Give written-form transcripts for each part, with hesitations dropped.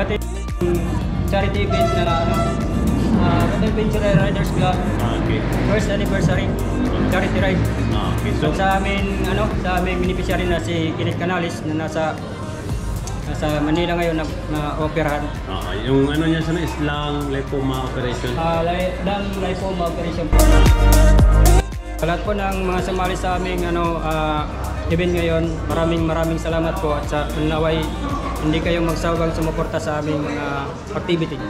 dati charity event na Adventure Riders Club. Okay. First anniversary charity ride. Okay. So sa amin beneficiary na si Kenneth Canales na nasa Manila ngayon na operahan. Yung ano niya sana is lung lymphoma operation. Lung lymphoma operation. Sa lahat po ng mga sumali sa aming event ngayon, maraming salamat po at sa naway hindi kayong magsawang sumuporta sa aming activity.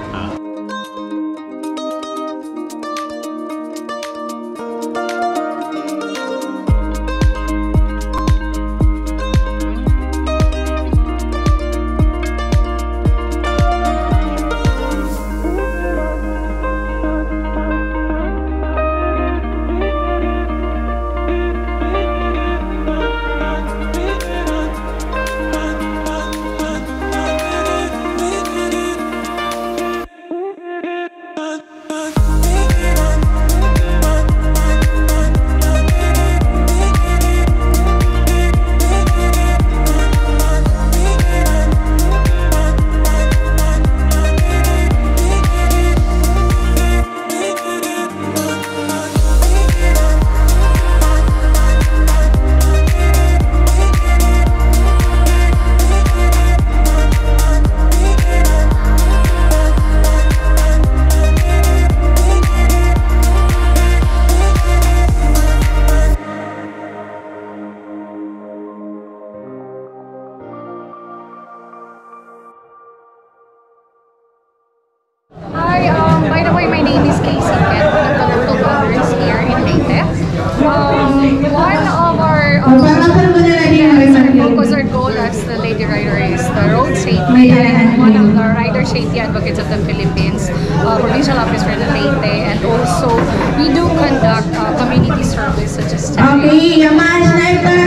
Safety Advocates of the Philippines, Provincial Office for the Leyte, and also we do conduct community service such as Okay, Yaman Sniper,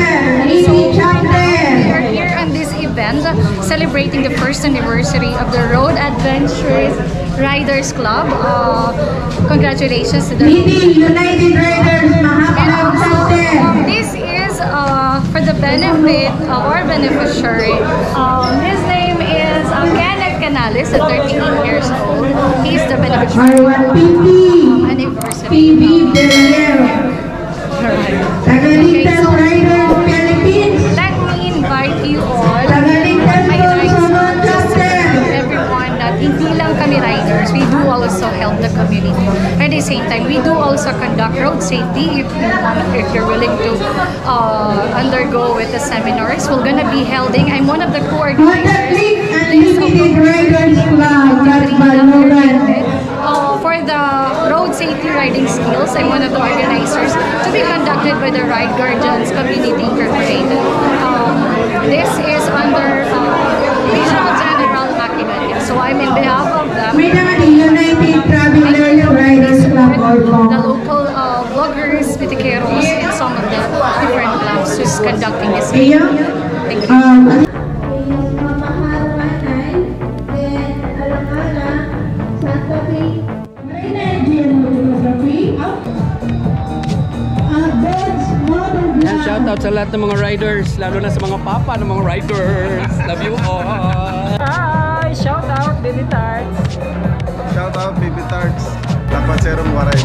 we are here on this event celebrating the first anniversary of the Road Adventures Riders Club. Congratulations to the United Riders and this is for the benefit of our beneficiary. His name is Kenneth Canales, at 13 years old. He's the beneficiary of anniversary. Tagalitas Riders Philippines. Let me invite you all. My everyone that hindi lang kami riders, we do also help the community. At the same time, we do also conduct road safety if you're willing to undergo with the seminars. We're gonna be holding. I'm one of the coordinators. For the road safety riding skills, I'm one of the organizers to be conducted by the Ride Guardians Community Incorporated. This is under Regional General Makibatia. So I'm in behalf of them. United Travelers Riders Club. The local vloggers, pitikeros, and some of the different clubs who's conducting this event. Thank you. Shoutout sa lahat ng mga riders, lalo na sa mga papa ng mga riders. Love you all! Hi! Shoutout, Baby Tarts! Shoutout, Baby Tarts! Dapat serong waray.